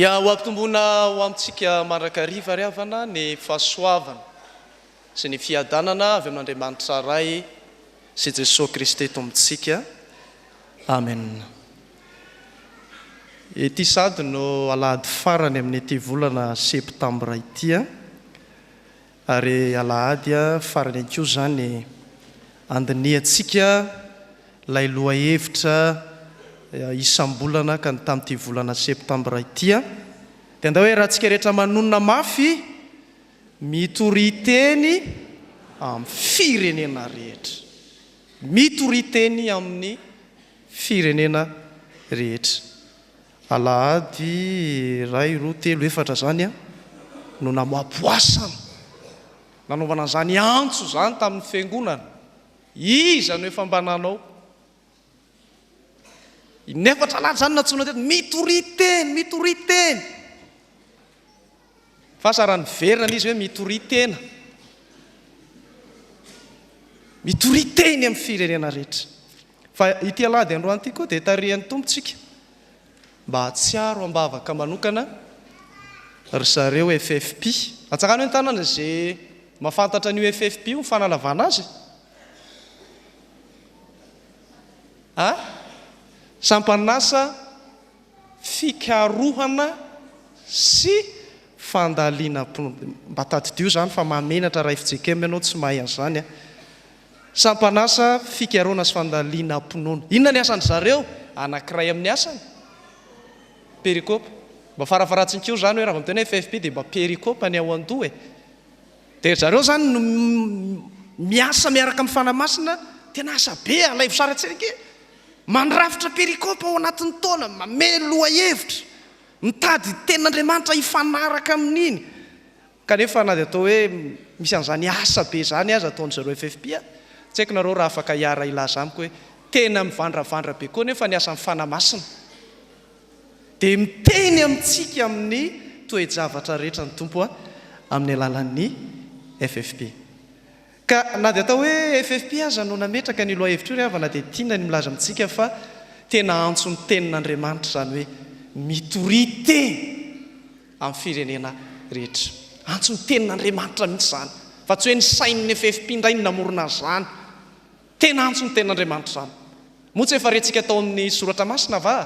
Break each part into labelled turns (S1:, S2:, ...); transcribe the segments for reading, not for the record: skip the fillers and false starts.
S1: Dia ho ampitomboana ho amintsika marakariva ry havana ny fahasoavana sy ny fiadanana avy amin'Andriamanitra ray sy Jesosy Kristy eto amintsika. Amen. Ity sady no alahady farany amin'ny ity volana septambra ity ary alahady farany ankoa zany andiniantsika lay loha hevitra isam-bolana ka ny tamin'ity volana septambra ity dia andao hoe raha antsika rehetra manonona mafy mitoriteny amin'ny firenena rehetra, mitoriteny amin'ny firenena rehetra. Alahady ray roa telo efatra zany no namoapoasana nanaovana zany antso zany tamin'ny fiangonana. Iza no efa mbananao inefatra lahy zany natsona teto mitoriteny fa sarany verina izy hoe mitoriteny amin'ny firenena rehetra. Fa ity alahady androany ity koa dia tarihan'ny tompontsika mba hatsiaro ambavaka manokana ry zareo FFP. Atsakany hoe ny tanana izay mahafantatra ny FFP ho fanalavana azy. Sampanasa fikarohana sy fandaliana mba tadidio zany fa mamenatra raha ifijekemy ianao tsy mahay an'izany sampanasa fikarohana sy fandaliana am-pinoana. Inona ny asan'ny zareo? Anankiray amin'ny asany perikôpa. Mba farafaratsinkeo zany hoe raha vao miteny FFP dia mba perikôpa ny ao an-doha dia zareo zany no miasa miaraka amin'ny fanamasina tena asa be alaivo sara tsirike mandrafitra perikôpa ao anatin'ny taona mame loha hevitra mitady ten'Andriamanitra hifanaraka amin'iny kanefa na dia atao hoe misy an'izany asa be zany azy ataon'ny zareo FFP tsy haiko nareo raha afaka hiara ilaza amiko hoe tena mivandravandra be koa nefa ny asan'ny fanamasina dia miteny amintsika amin'ny toe-javatra rehetra ny tompo amin'ny alalan'ny FFP. Ka na dia atao hoe FFP aza no nametraka ny loha hevitra io ry havana dia tiana ny milaza amintsika fa tena antso ny tenin'Andriamanitra zany hoe mitorite amin'ny firenena rehetra. Antso ny tenin'Andriamanitra mihitsy zany fa tsy hoe ny sain'ny FFP indray ny namorona zany. Tena antso ny tenin'Andriamanitra zany. Moa tsy efa rentsika tao amin'ny soratra masina va?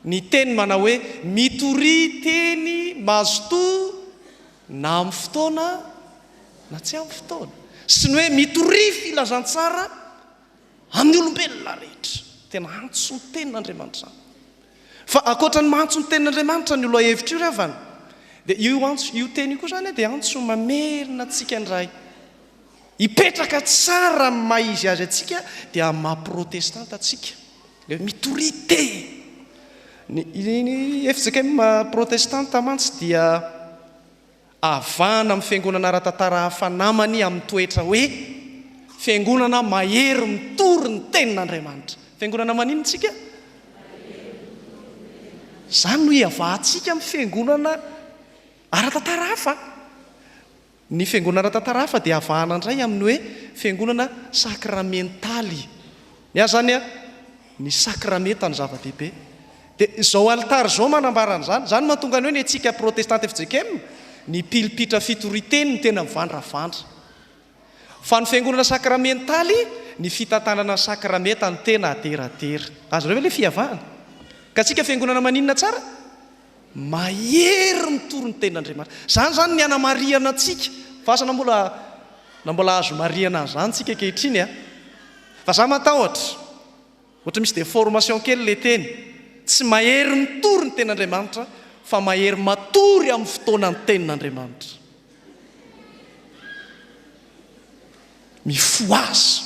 S1: Ny teny manao hoe mitoriteny mazotoa na amin'ny fotoana na tsy amin'ny fotoana. Sy ny hoe mitory filazantsara amin'ny olombelona rehetra. Tena antso ny tenin'Andriamanitra zany. Fa akoatra ny mantso ny tenin'Andriamanitra ny loha hevitra io ry havana dia io teny io koa zany dia antso mamerina antsika indray hipetraka tsara maizy azy atsika dia amin'ny maha-protestanta atsika le mitorite. Ny FJKM protestanta mantsy dia avana amin'ny fiangonana ara-tantara hafa namany amin'ny toetra hoe fiangonana mahery mitory ny tenin'Andriamanitra. Fiangonana maninona tsika? Zany no hiavahantsika amin'ny fiangonana ara-tantara hafa. Ny fiangonana ara-tantara hafa dia avahana indray amin'ny hoe fiangonana sakramentaly. Ny azany ny sakramenta ny zava-dehibe. Dia izao altara izao manambara an'izany. Zany mahatonga ny hoe ny antsika protestanta FJKM ny pilipitra fitoriteny ny tena mivandravandra. Fa ny fiangonana sakramentaly ny fitantanana sakramenta ny tena ateratera. Azareo ve le fiavahana? Ka tsika fiangonana maninona tsara? Mahery mitory ny tenin'Andriamanitra. Zany ny anamariana antsika. Fa asa nambola azo mariana zany tsika kehitriny fa za matahotra ohatra misy déformation kely le teny. Tsy mahery mitory ny tenin'Andriamanitra fa mahery matory amin'ny fotoana ny tenin'Andriamanitra. Mifoazy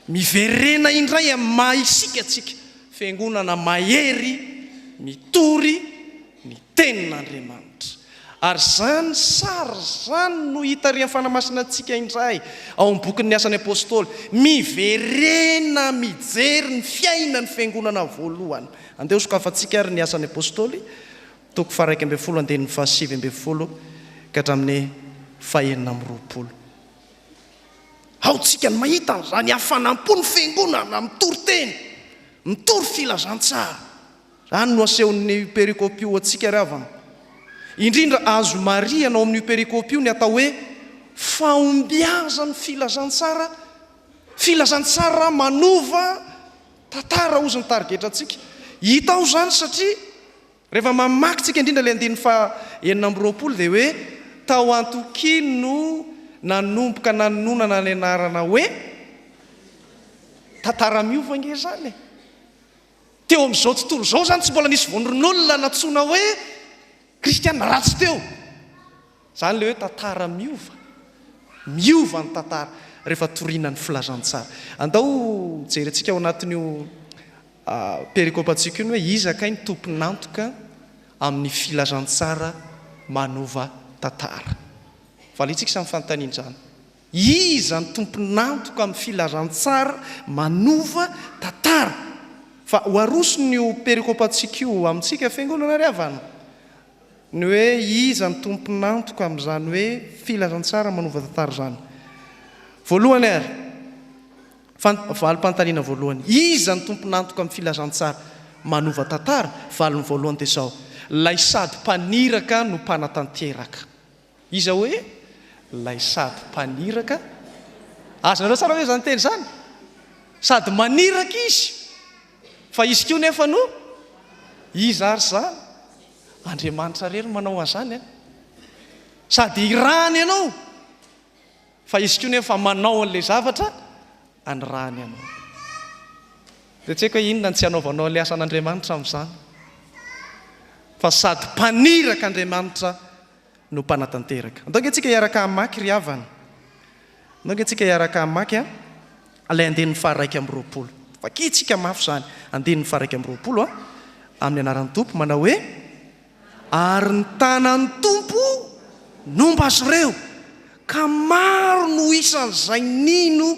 S1: miverena indray amin'ny maha-isika atsika fiangonana mahery mitory ny tenin'Andriamanitra. Ary zany sary zany no hita ry amin'ny fanamasina antsika indray ao amin'ny bokin'ny asan'ny apôstôly miverena mijery ny fiainany fiangonana voalohany. Andeha sokafantsika ary ny asan'ny apôstôly toko 1:7 ka hatramin'ny 2:20. Ao tsika ny mahita an'izany hafanam-po ny fiangonana mitory teny mitory filazantsara Zany no asehon'ny perikopio atsika ravana. Indrindra azo marianao amin'ny perikopio ny atao hoe faombiazany filazantsara manova tantara ozy ny tarigetra atsika. Hitao zany satria rehefa mamakitsika indrindra le 9:20 dia hoe tao antokino nanomboka nanonana ny anarana hoe tantara miova nge zany. Teo amin'izao tontolo zao zany tsy mbola nisy vonon'olona natsona hoe kristiana ratsy teo. Zany le hoe tantara miova ny tantara rehefa toriana ny filazantsara. Andao jery antsika ao anatin'io perikopantsika iny hoe izakay ny tomponantoka amin'ny filazantsara manova tantara. Valitsika samy fanontaniana zany. Iza ny tomponantoka amin'ny filazantsara manova tantara. Fa hoaroson'io perikopantsika io amintsika fiangonana ry havana. Ny hoe iza ny tomponantoka amin'izany hoe filazantsara manova tantara zany. Voalohany ary valim-panontaniana voalohany, iza ny tomponantoka amin'ny filazantsara manova tantara? Valiny voalohany dia zao: lay sady mpaniraka no mpanatanteraka. Iza hoe lay sady mpaniraka? Azonareo tsara hoe zany teny zany? Sady maniraka izy, fa izy koa nefa no iza ary zany? Andriamanitra rery manao an'izany. Sady irahany ianao, fa izy koa nefa manao an'ilay zavatra anyrahany ianao. Dia tsy haiko hoe inona ny tsy hanaovanao an'ilay asan'Andriamanitra amin'izany. Fa sady mpaniraka Andriamanitra no mpanatanteraka. Andao antsika hiaraka hamaky ry havana. Andao antsika hiaraka hamaky ilay 2:20. Vakitsika mafy zany. 2:20 amin'ny anaran'ny Tompo manao hoe ary ny tanan'ny Tompo nomba azy ireo, ka maro no isan'izay nino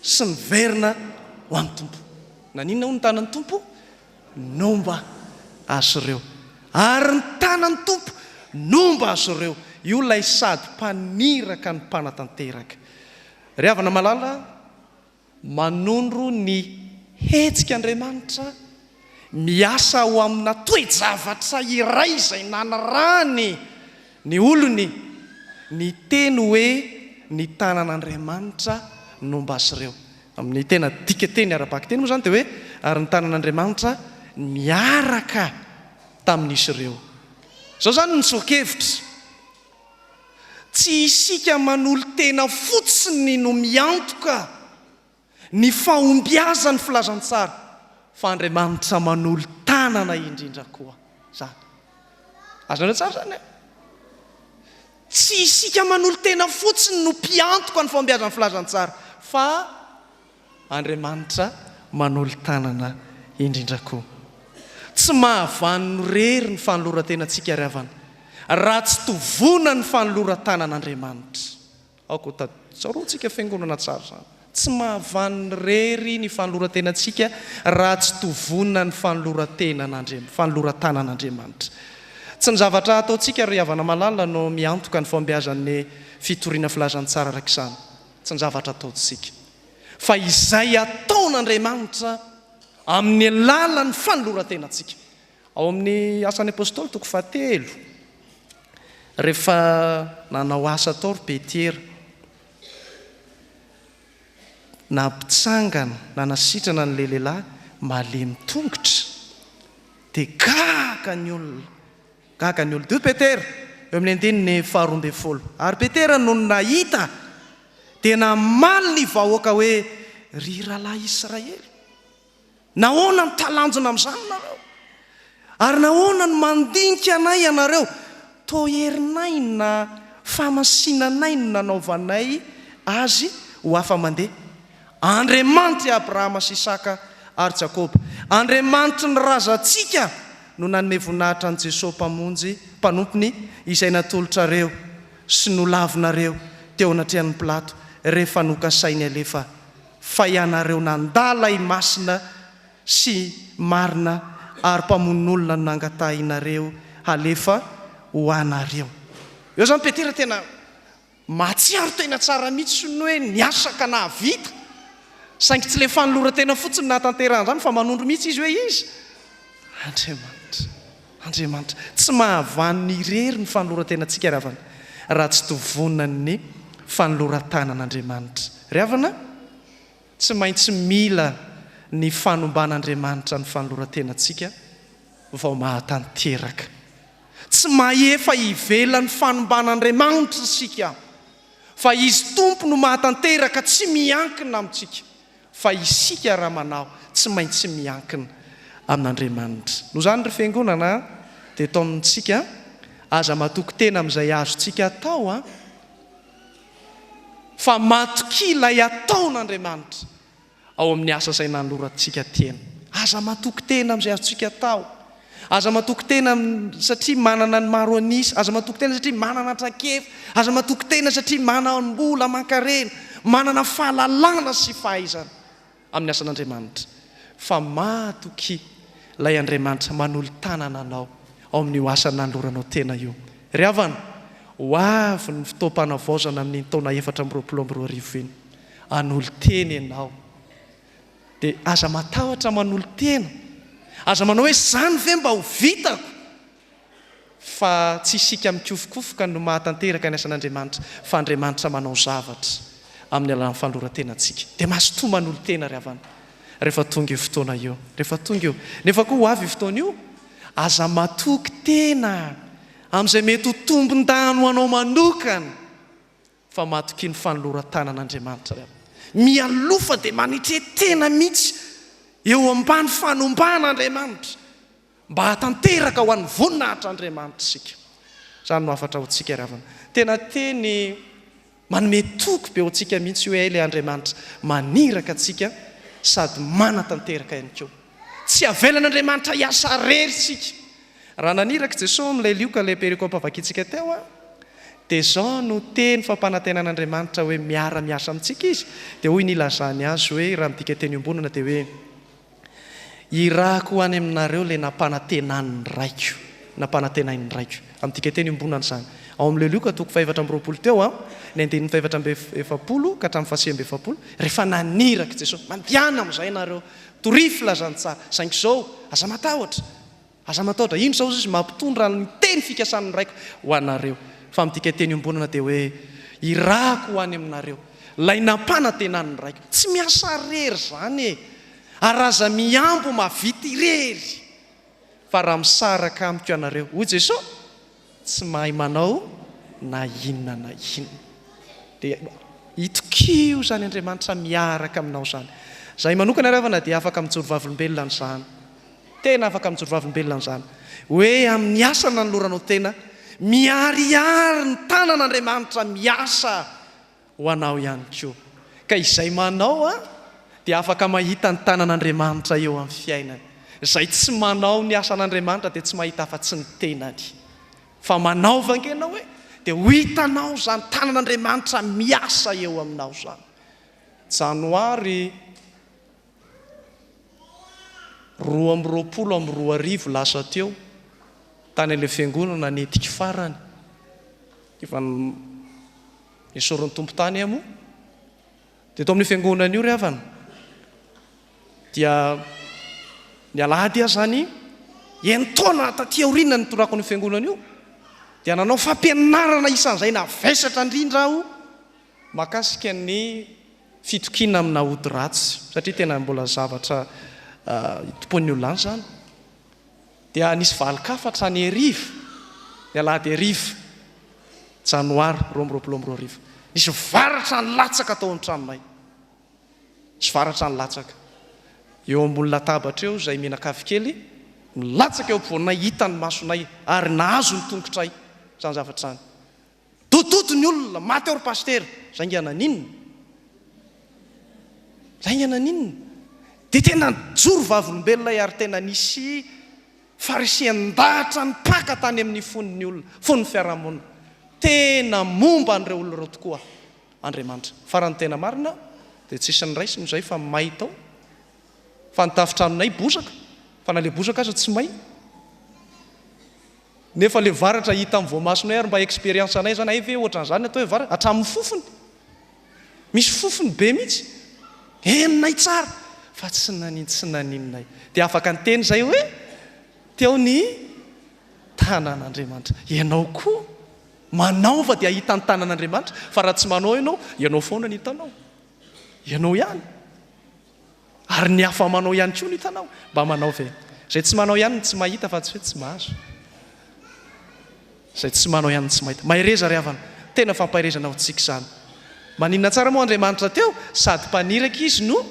S1: sy niverina ho an'ny Tompo. Naninona ho ny tanan'ny Tompo? Nomba azy ireo. Ary ny tanan'ny Tompo nomba azy ireo. Io lay sady mpaniraka ny mpanatanteraka. Ry havana malala, manondro ny hetsikaandriamanitra miasa ao amina toe-javatra iray izay nanarahany ny olony, ny teny hoe ny tanan'Andriamanitra nomba azy ireo. Amin'ny tena dika teny ara-paky teny moa zany dia hoe ary ny tanan'Andriamanitra miaraka tamin'izy ireo. Zao zany ny so-kevitra. Tsy isika manolo tena fotsiny no miantoka ny fahombiazan'ny filazantsara, fa Andriamanitra manolo tanana indrindra koa zany. Azonareo tsara zany? Tsy isika manolo tena fotsiny no mpiantoka ny fahombiazan'ny filazantsara, fa Andriamanitra manolo tanana indrindra koa. Tsy mahavanony rery ny fanoloran-tenantsika ry havana raha tsy tovona ny fanoloran-tanan'Andriamanitra. Aoko tsaroantsika fiangonana tsara zany. Tsy mahavanony rery ny fanoloran-tenantsika raha tsy tovona ny fanoloran-tanan'Andriamanitra. Tsy ny zavatra ataontsika ry havana malala no miantoka ny fahombiazan'ny fitoriana filazantsara araka izany. Tsy ny zavatra ataontsika, fa izay ataon'Andriamanitra amin'ny alalan'ny fanoloran-tenantsika. Ao amin'ny asan'ny apôstôly 7 rehefa nanao asa tao ry Petera, nampitsangana nanasitrana n'ilay lehilahy malemy tongotra, dia gaga ny olona. Dia Petera eo amin'ny 2:20. Ary Petera no nahita dia namaly ny vahoaka hoe ry rahalahy Israely, nahoana ny talanjona amin'izany nareo? Ary nahoana ny mandinika anay ianareo? Toa herinay na famasinanay no nanaovanay azy ho afa mandeha. Andriamanitra Abrahama sy Isaka ary Jakoba, Andriamanitra ny razantsika no nanome voninahitra an' Jesosy mpanompony izay natolotrareo sy nolavinareo teo anatrehan'ny Pilato rehefa nokasainy alefa, fa ianareo nandala i masina sy marina ary mpamon'olona no nangatahinareo alefa ho anareo. Eo zany Petera tena matsiaro tena tsara mihitsy ny hoe niasaka nahavita, saingy tsy le fanoloran-tena fotsiny nahatanterahana zany, fa manondro mihitsy izy hoe izy Andriamanitra tsy mahavan'ny irery ny fanoloran-tenantsika ry havana raha tsy tovonany fanoloran-tanan'Andriamanitra ry havana tsy maintsy mila ny fanomban'Andriamanitra ny fanoloran-tenantsika vao mahatanteraka tsy maefa ivelan'ny fanomban'Andriamanitra isika fa izy tompo no mahatanteraka tsy miankina amintsika fa isika raha manao tsy maintsy miankina amin'Andriamanitra no zany ry fiangonana dia tao amintsika aza matoky tena amin'izay azontsika atao fa matoky ilay ataon'Andriamanitra ao amin'ny asa izay nanolorantsika tena aza matoky tena amin'izay azontsika atao aza matoky tena satria manana ny maro anisa aza matoky tena satria manana trakefa aza matoky tena satria manam-bola mankarena manana fahalalana sy fahaizana amin'ny asan'Andriamanitra fa matoky ilay Andriamanitra manolo tanana anao ao amin'io asa nanoloranao tena io ry havana ho avy ny fotoam-panavaozana amin'ny taona 420 iny anolo teny ianao dia aza matahotra manolo tena aza manao hoe zany ve mba ho vitako fa tsy isika mikofikofoka no mahatanteraka ny asan'Andriamanitra fa Andriamanitra manao zavatra amin'ny alalan'ny fanoloran-tenantsika dia mahasotoa manolo tena ry havana rehefa tonga io fotoana io rehefa tonga io nefa koa ho avy io fotoana io aza matoky tena amin'izay mety ho tombon-dano anao manokana fa matoky ny fanoloran-tanan'Andriamanitra ry mialofa dia manitretena mihitsy eo ambany fanomban'Andriamanitra mba hatanteraka ho an'ny voninahitr'Andriamanitra isika zany no afatra ho tsika ry havana tena teny manome toky be ho tsika mihitsy hoe ilay Andriamanitra maniraka atsika sady manatanteraka ihany koa tsy avelan'Andriamanitra hiasa rery sika raha naniraka Jesosy amin'ilay lioka ilay perikôpa vakitsika teo dia zao no teny fampanantenan'Andriamanitra hoe miara-miasa amintsika izy dia hoy nilazany azy hoe raha midika teny ombonana dia hoe irako ho any aminareo ilay nampanantenan'ny raiko nampanantenan'ny raiko amidika teny ombonana zany ao amin'ilay lioka toko 420 teo ny andininy 470 ka hatramin'ny 770 rehefa naniraka Jesosy mandiana amin'izay nareo torify lazany tsara saingy izao aza matahotra ino izao izy mampitondra ny teny fikasan'ny raiko ho anareo fa midika teny ombonana dia hoe irako ho any aminareo lay nampanantenan'ny raiko tsy miasa rery zany araza miambo mavity rery fa raha misaraka amiko ianareo hoy Jesosy tsy mahay manao na inona dia itokio zany Andriamanitra miaraka aminao zany zahay manokana ry havana dia afaka mijoro vavolombelona n'izany tena afaka mijoro vavolombelona n'izany hoe amin'ny asa nanoloranao tena miariary ny tanan'Andriamanitra miasa ho anao ihany koa ka izay manao dia afaka mahita ny tanan'Andriamanitra eo amin'ny fiainany izay tsy manao ny asan'Andriamanitra dia tsy mahita afa-tsy ny tenany fa manao vangenao hoe dia ho hitanao zany tanan'Andriamanitra miasa eo aminao zany janoary 2022 lasa teo tany an'ilay fiangonana netika farany efa nisoron'ny tompo tany amo dia tao amin'ny fiangonana io ry havana dia ny alahady zany enitaona taty aoriana ny torako ny fiangonana io dia nanao fampianarana isan'izay navesatra indrindra aho makasika ny fitokina amina ody ratsy satria tena mbola zavatra tompon'ny olona any zany dia nisy valikafatra ny arivo ny alahady arivo janoary 2022 nisy varatra ny latsaka tao an-tranonay nisy varatra ny latsaka eo ambony latabatra eo zay mihinan-kafy kely milatsaka eo ampovoanay hitany masonay ary nahazo ny tongotray zany zavatra zany dododo ny olona maty eo ry pastera zaingana ninona dia tena joro vavolombelona ary tena nisy farisian-dahatra ny paka tany amin'ny fon'ny olona fon'ny fiarahamonina tena momba an'ireo olona ireo tokoa Andriamanitra farany tena marina dia tsisy ny raisiny izay fa may tao fa nitafitranonay bozaka fa na le bozaka aza tsy may nefa le varatra hita amin'ny voamasonay ary mba expérience anay zany ay ve ohatran'izany atao hoe varatra hatramin'ny fofony misy fofony be mihitsy eninay tsara fa tsy naninay dia afaka ny teny zay hoe teo ny tanan'Andriamanitra. Ianao koa manao fa dia ahita ny tanan'Andriamanitra, fa raha tsy manao ianao foana ny hitanao. Ianao ihany. Ary ny hafa manao ihany koa ny hitanao. Mba manao ve? Zay tsy manao ihany tsy mahita fa tsy hoe tsy mahazo. Zay tsy manao ihany tsy mahita. Mahireza ry havana. Tena fampahirezana ho tsika izany. Maninona tsara moa Andriamanitra teo, sady mpaniraka izy no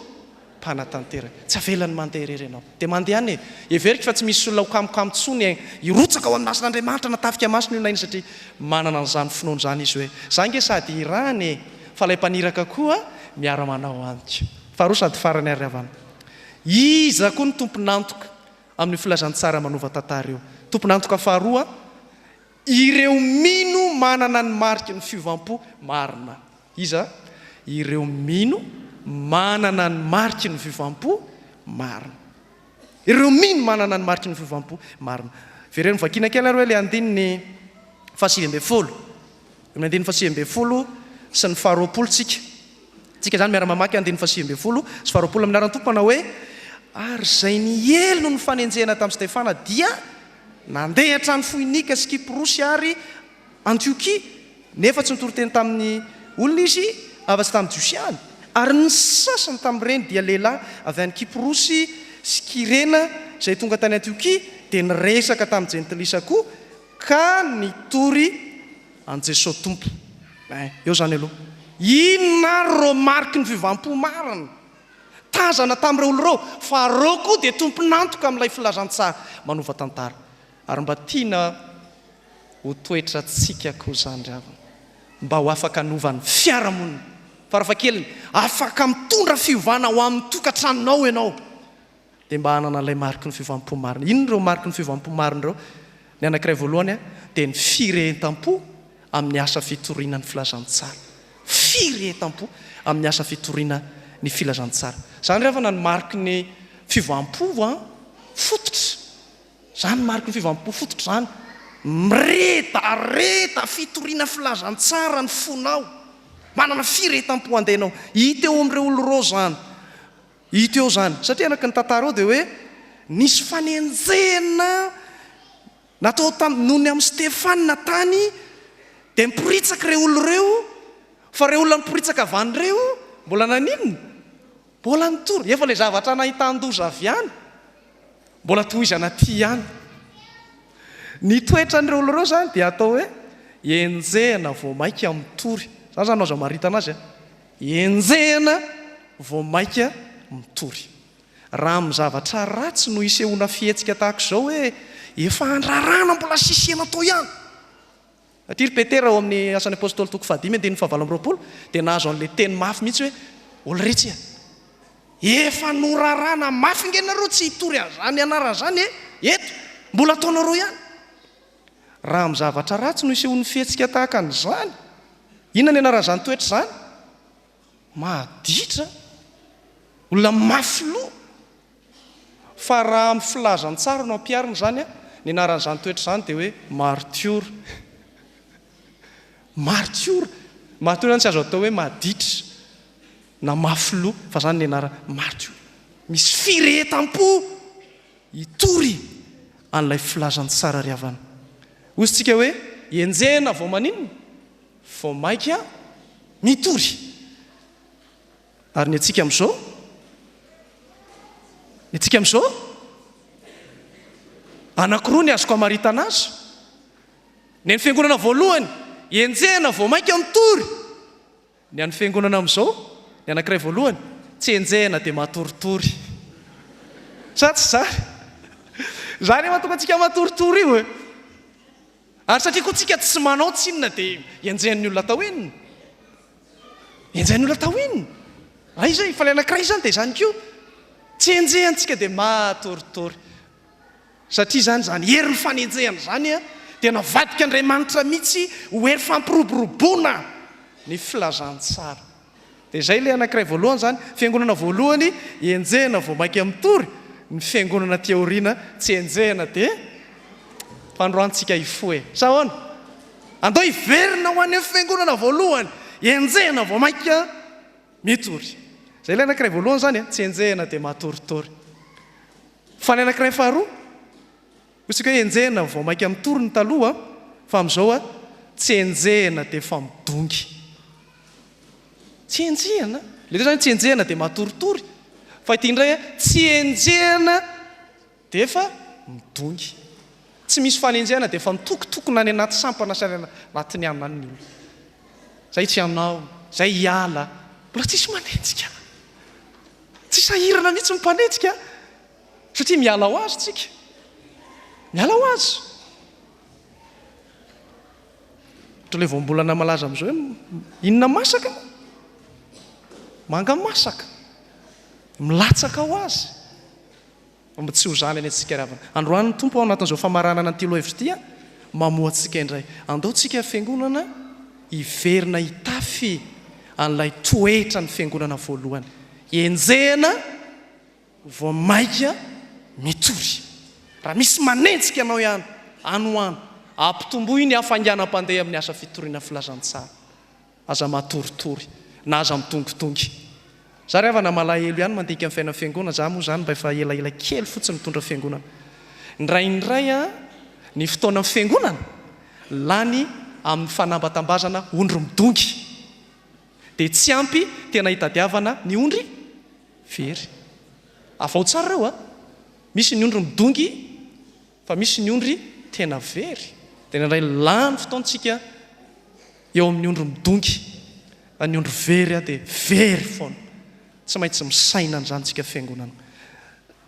S1: mpanatanteraka. Tsy avelany mandeha irery ianao. Dia mandeha any everika fa tsy misy olona ho kamokamotsony irotsaka ao amin'ny mason'Andriamanitra natafika masony io nainy satria manana an'izany finoana izany izy hoe za nge sady irany fa ilay mpaniraka koa miara-manao amiko. Faharoa sady farany ary havana. Iza koa ny tomponantoka amin'ny filazantsara manova tantara io. Tomponantoka faharoa, ireo mino manana ny mariky ny fiovam-po marina. Iza? Ireo mino manana ny mariky ny fiovam-po marina. Ireo mino manana ny mariky ny fiovam-po marina. Vereno vakina kely ary hoe le andininy fahasivy ambin'ny folo. Ny andininy fahasivy ambin'ny folo sy ny faharoapolo tsika zany miara-mamaky andininy fahasivy ambin'ny folo sy faharoapolo amin'ny aran'ny Tompo manao hoe ary zay ny elo no fanenjehana tamin'ny Stefana dia nandeha hatrany Foinika sy Kiprosy ary Antiokia, nefa tsy nitoro teny tamin'ny olona izy afa-tsy tamin'ny Josiany. Ary ny sasany tamin'ireny dia lehilahy avy any Kiprosy sy Kirena izay tonga tany Antiokia dia niresaka tamin'ny Jentilisa koa ka nitory an Jesosy Tompo. Eo zany aloha. Inona rô mariky ny fivampo marina? Tazana tamin'ireo olo reo, fa reo koa dia tomponantoka amin'ilay filazantsara manova tantara. Ary mba tiana ho toetra tsika koa zany ravana. Mba ho afaka hanovany fiarahamonina. Farafahakeliny, afaka mitondra fiovana ho amin'ny tokantranonao ianao. Dia mba hanana ilay mariky ny fivampo marina. Inona ireo mariky ny fivampo marina ireo? Ny anankiray voalohany dia ny firehetam-po amin'ny asa fitoriana ny filazantsara. Firehetam-po amin'ny asa fitoriana ny filazantsara. Zany rehefa ny mariky ny fivampo fototra. Zany mariky ny fivampo fototra zany. Mireta fitoriana filazantsara ny fonao. Manana firehetam-po andehanao. Hita eo amin'ireo olo reo zany. Hita eo zany. Satria anaka ny tantara eo dia hoe nisy fanenjehana natao noho ny amin'ny Stefana tany dia miporitsaka ireo olo reo, fa ireo olona miporitsaka avy an'ireo mbola naninona? Mbola nitory. Efa ilay zavatra nahitan-doza avy ihany mbola tohizana ty ihany. Ny toetran'ireo olo reo zany dia atao hoe enjehana vao maika mitory. Zany zany azo maritana azy. Enjehana vao maika mitory. Raha amin'ny zavatra ratsy no isehoana fihetsika tahaka izao hoe efa andrarana mbola sisiana tao ihany. Atiry Petera ao amin'ny asan'ny apôstôly toko 5:7 dia nahazo an'ilay teny mafy mihitsy hoe olo retsy efa norarana mafy ngenareo tsy hitory an'izany anarana zany eto mbola ataonareo ihany. Raha amin'ny zavatra ratsy no isehoan'ny fihetsika tahaka an'izany, inona ny anaran'izany toetra zany? Mahaditra, olona mafy loha. Fa raha amin'ny filazantsara no ampiarina zany ny anaran'izany toetra zany dia hoe martiora. Martiora zany tsy azo atao hoe mahaditra na mafy loha, fa zany ny anarana martiora. Misy firehetam-po hitory an'ilay filazantsara ry havana. Ozy tsika hoe enjehana vao maninona? Vao maika mitory. Ary ny antsika amin'izao? Ny antsika amin'izao? Anankiroa ny azoko hamaritana azy. Ny an'ny fiangonana voalohany, enjehana vao maika mitory. Ny an'ny fiangonana amin'izao, ny anankiray voalohany, tsy enjehana dia matoritory. Sa tsy zany? Zany mahatonga antsika matoritory io e. Ary satria koa tsika tsy manao tsy inona dia enjehan'ny olona atao inona? Enjehan'ny olona atao inona? Izay, fa ilay anankiray zany dia zany koa. Tsy enjehantsika dia matoritory. Satria zany herin'ny fanenjehana zany dia navadika Andriamanitra mihitsy ho hery fampiroboroboana ny filazantsara. Dia izay ilay anankiray voalohany zany, fiangonana voalohany enjehana vao maika mitory. Ny fiangonana teoriana tsy enjehana dia fandroantsika ifoe. Sa hoana? Andao hiverina ho any amin'ny fiangonana voalohany, enjehana vao maika mitory. Zay ilay anankiray voalohany zany tsy enjehana dia matoritory. Fa ny anankiray faharoa, Otsika hoe enjehana vao mainka mitorony taloha fa amin'izao tsy enjehana dia fa midongy. Tsy enjehana. Le zany tsy enjehana dia matoritory. Fa ity indray tsy enjehana dia fa midongy. Tsy misy fanenjehana dia fa mitokotokona any anaty sampana sy anatiny anina ny olona. Zay tsy anao, zay hiala, mbola tsisy manenjika. Tsy sahirana mihitsy mimpanenjika satria miala ho azy tsika. Miala ho azy. Le voambolana malaza amin'izao hoe inona masaka? Manga masaka. Milatsaka ho azy. Mba tsy ho zany any antsika ravana. Androany ny tompo ao anatin'izao famaranana ny tilo hevitra ity mamoa antsika indray. Andaontsika fiangonana hiverina hitafy an'ilay toetra ny fiangonana voalohany. Enjehana vao maika mitory. Raha misy manenjika anao ihany, anoano, ampitomboy ny hafainganam-pandeha amin'ny asa fitoriana filazantsara. Aza matoritory, na aza mitongitongy. Za rehefa na malahelo ihany mandika amin'ny fiainana fiangonana, za moa zany mba efa elaela kely fotsiny mitondra fiangonana. Indraindray ny fotoana fiangonana lany amin'ny fanambatambazana ondry midongy. Dia tsy ampy tena hitadiavana ny ondry very. Afao tsara reo misy ny ondry midongy fa misy ny ondry tena very. Dia indray lany fotoantsika eo amin'ny ondry midongy. Ny ondry very dia very foana. Tsy maintsy misaina an'izany tsika fiangonana.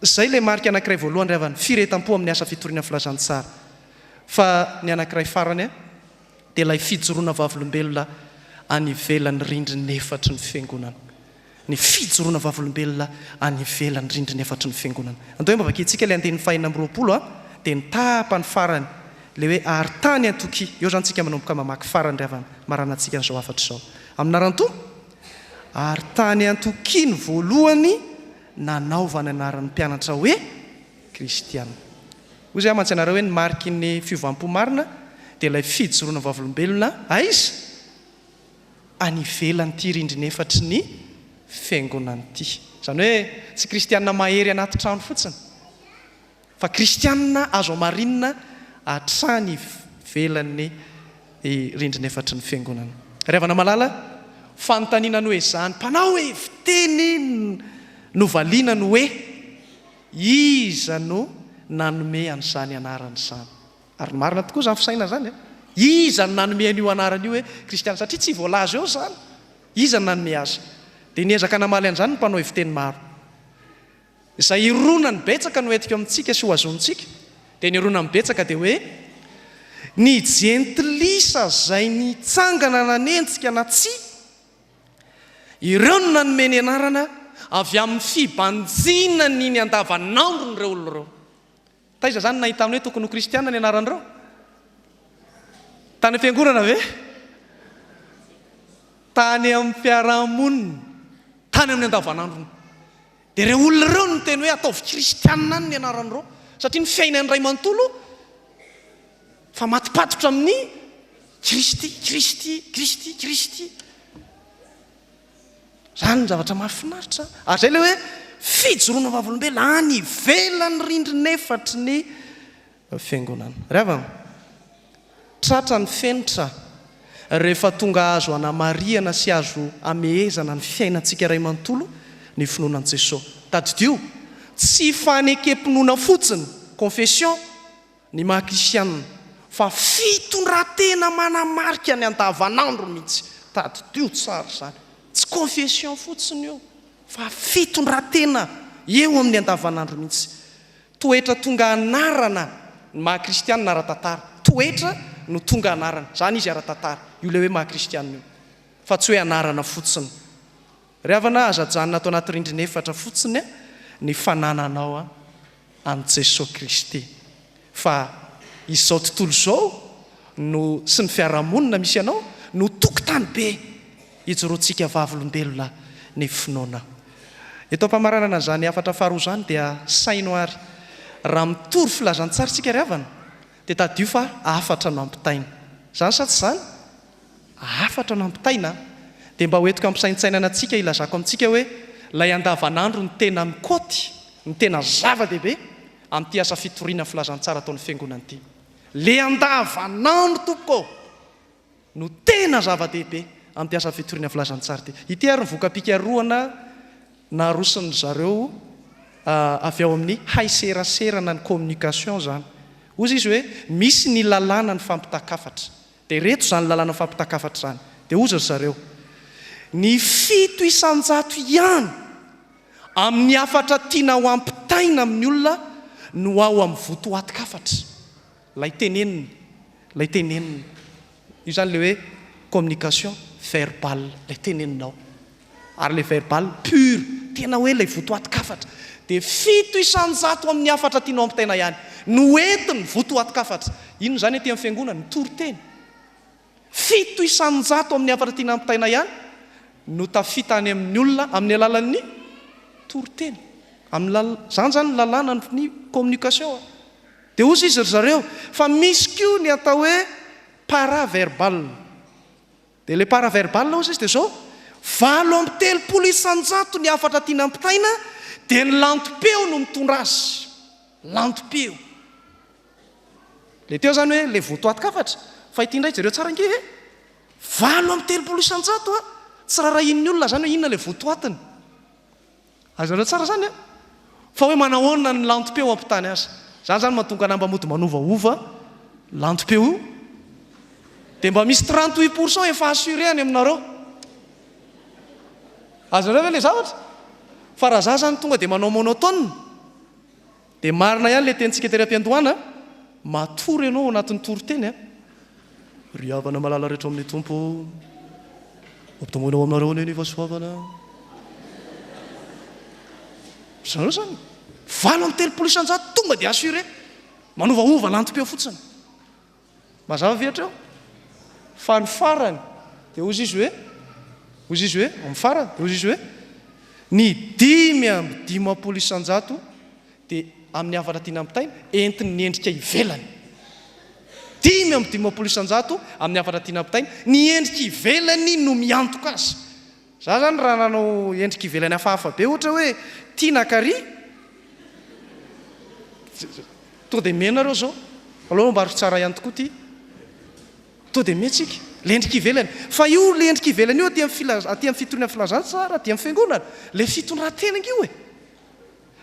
S1: Zay le marika anankiray voalohany rehefa firetam-po amin'ny asa fitoriana filazantsara. Fa ny anankiray farany dia ilay fijoroana vavolombelona any ivelan'ny rindriny efatra ny fiangonana. Ny fijoroana vavolombelona any ivelan'ny rindriny efatra ny fiangonana. Andao hoe mavakitsika ilay andinin'ny fahaenina amby roapolo dia ny tapany farany le hoe arintany antoky. Eo zany tsika manomboka mamaky farany rehefa maranantsika n'izao afatra izao. Amin'ny aranto arintany antoky ny voalohany nanaovana anaran'ny mpianatra hoe kristiana. Hoy izay amantsy anareo hoe ny mariky ny fiovam-po marina dia ilay fijoroana vavolombelona aiza any ivelan'ity rindriny efatra ny fiangonana ity. Zany hoe tsy kristianina mahery anaty trano fotsiny fa kristianina azo marinina hatrany ivelan'ny rindriny efatra ny fiangonana. Rehefa namalala fanontaniana hoe zany mpanao hoe fiteny novaliana no hoe iza no nanome an'izany anarany izany. Ary marina tokoa zany fisaina zany. Iza no nanome an'io anarany io hoe kristiana satria tsy voalaza eo zany. Iza no nanome azy. Dia niezaka namaly an'izany ny mpanao heviteny maro. Izay irona ny betsaka no entiko amintsika sy ho azontsika. Dia ny irona ny betsaka dia hoe ny jentilisa zay nitsangana nanenjika na tsy ireo no nanome ny anarana avy amin'ny fibanjina ny andavanandro ny reo olona reo. Taiza zany nahita amin'ny hoe tokony ho kristiana ny anaran'ireo? Tany am-piangonana ve? Tany amin'ny fiarahamonina, tany amin'ny andavanandrony. Dia ireo olona ireo no teny hoe ataovy kristiana any ny anaran'ireo satria ny fiainany ray manontolo fa matipatotra amin'ny Kristy. Zany ny zavatra mahafinaritra. Ary zay le hoe fijoroana vavolombelona any ivelan'ny rindriny efatra ny fiangonana. Rehefa tratra ny fenitra rehefa tonga azo anamariana sy azo amehezana ny fiainantsika ray manontolo ny finoana an'i Jesosy. Tadidio, tsy fanekempinoana fotsiny confession ny maha-kristianina fa fitondratena manamarika ny andavanandro mihitsy. Tadidio tsara zany. Tsy confession fotsiny io fa fitondratena eo amin'ny andavanandro mihitsy. Toetra tonga anarana ny maha-kristianina ara-tantara. Toetra no tonga anarana. Zany izy ara-tantara. Io le hoe maha-kristianina io. Fa tsy hoe anarana fotsiny. Rehefa azajanona atao anaty rindriny efatra fotsiny ny fanananao an Jesosy Kristy. Fa izao tontolo izao no sy ny fiarahamonina misy anao no tokotany be hijorontsika vavolombelona ny finoana. Eto am-pamaranana zany afatra faharoa zany dia saino ary raha mitory filazantsara tsika rehavana dia tadio fa afatra no ampitaina. Zany sa tsy zany? Afatra no ampitaina. Dia mba hoentiko ampisaintsainana antsika ilazako amintsika hoe lay andavanandro ny tena mikoty, ny tena zava-dehibe amin'ity asa fitoriana filazantsara ataon'ny fiangonana ity. Le andavanandro tompoko no tena zava-dehibe amin'ity asa fitoriana filazantsara ity. Ity ary ny voka-pikaroana narosony zareo avy ao amin'ny haiseraserana ny communication zany. Ozy izy hoe misy ny lalàna ny fampitakafatra. Dia reto zany lalàna ny fampitakafatra zany. Dia ozy zareo ny 700 ihany amin'ny afatra tiana ho ampitaina amin'ny olona no ao amin'ny votoatikafatra. Lay tenenina. Io zany le hoe communication verbale, lay teneninao. Ary le verbal pur, tena hoe lay votoatikafatra. Dia 700 amin'ny afatra tianao ampitaina ihany no entiny votoatikafatra. Ino zany ety amin'ny fiangonana? Ny toriteny. 700 amin'ny afatra tiana ampitaina ihany no tafitany amin'ny olona amin'ny alalan'ny toriteny. Zany zany ny lalàna ny communication. Dia ozy izy zareo fa misy koa ny atao hoe paraverbal. Dia le paraverbal ozy izy dia zao 730 isanjato ny afatra tiana ampitaina dia ny lantopeo no mitondra azy. Lantopeo. Le teo zany hoe le votoatikafatra. Fa ity indray zareo tsara nge 730 isanjato tsy raha in'ny olona zany hoe inona le votoatiny. Azareo tsara zany fa hoe manahoana ny lantopeo ampitany azy. Zany mahatonga anamba mody manovaova lantopeo. Dia mba misy 38% efa assuré-any aminareo. Azareo ve le zavatra? Fa raha za zany tonga dia manao monotone. Dia marina ihany le tenitsika ery am-piandohana, matory ianao anatin'ny toriteny. Ry havana malala rehetra amin'ny tompo, ampitomoina ao aminareo ny fahasoavana. Zareo zany 730 isanjato tonga dia assuré. Manovaova lantopeo fotsiny. Mazava vehatra eo. Fa ny farany dia ozy izy hoe amin'ny farany dia ozy izy hoe ny 5 isanjato dia amin'ny afatra tiana ampitaina entiny ny endrika ivelany. 5 isanjato amin'ny afatra tiana ampitaina ny endrika ivelany no miantoka azy. Za zany raha nanao endrika ivelany hafahafa be ohatra hoe tiana kary to dia menareo zao aloha mba aro tsara ihany tokoa ty to dia mentsika le endrika ivelany. Fa io le endrika ivelany io aty amin'ny fitoriana filazantsara, aty amin'ny fiangonana le fitondran-tena io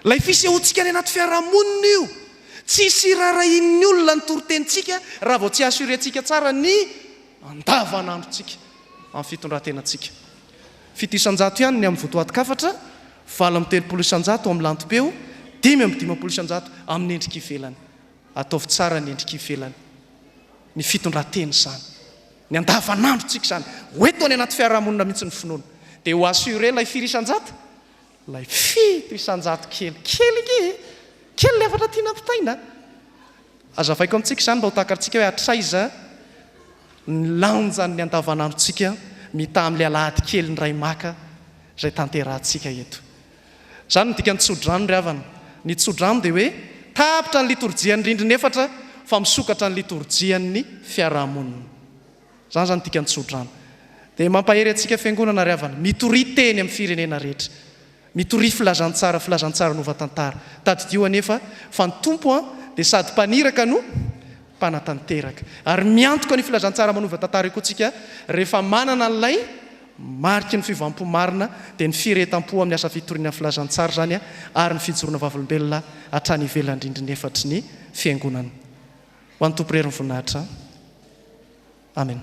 S1: lay fisehoantsika ny anaty fiarahamonina io. Tsisy rarahin'ny olona ny toritentsika raha vao tsy assurentsika tsara ny andavanandrotsika amin'ny fitondran-tenantsika. 7 isanjato ihany ny amin'ny votoatikafatra, 730 isanjato amin'ny lantopeo, 5 isanjato amin'ny endrika ivelany. Ataovy tsara ny endrika ivelany. Ny fitondran-teny zany. Ny andavanandrotsika zany. Hoeto any anaty fiarahamonina mihitsy ny finoana. Dia ho assuré lay 4 isanjato, lay 7 isanjato kely le afatra tiana ampitaina. Azavaiko amintsika zany mba ho takarantsika hoe hatraiza ny lanjany ny andavanandrotsika mita amin'ilay alahady kely ny ray maka izay tanterahantsika eto. Zany ny dikany tsodrano ry havana. Ny tsodrano dia hoe tapitra ny litorjian'ny rindriny efatra fa misokatra ny litorjian'ny fiarahamonina. Zany dikany tsodrano. Dia mampahery antsika fiangonana ry havana, mitory teny amin'ny firenena rehetra. Mitory filazantsara nova-tantara. Tadidio anefa fa ny tompo dia sady mpaniraka no mpanatanteraka. Ary miantoka ny filazantsara manova-tantara io koa tsika rehefa manana n'ilay mariky ny fivampo marina dia ny firetam-po amin'ny asa fitoriana filazantsara zany ary ny fijoroana vavolombelona hatrany ivelany rindriny efatry ny fiangonana. Ho an'ny tompo irery ny voninahitra. Amen.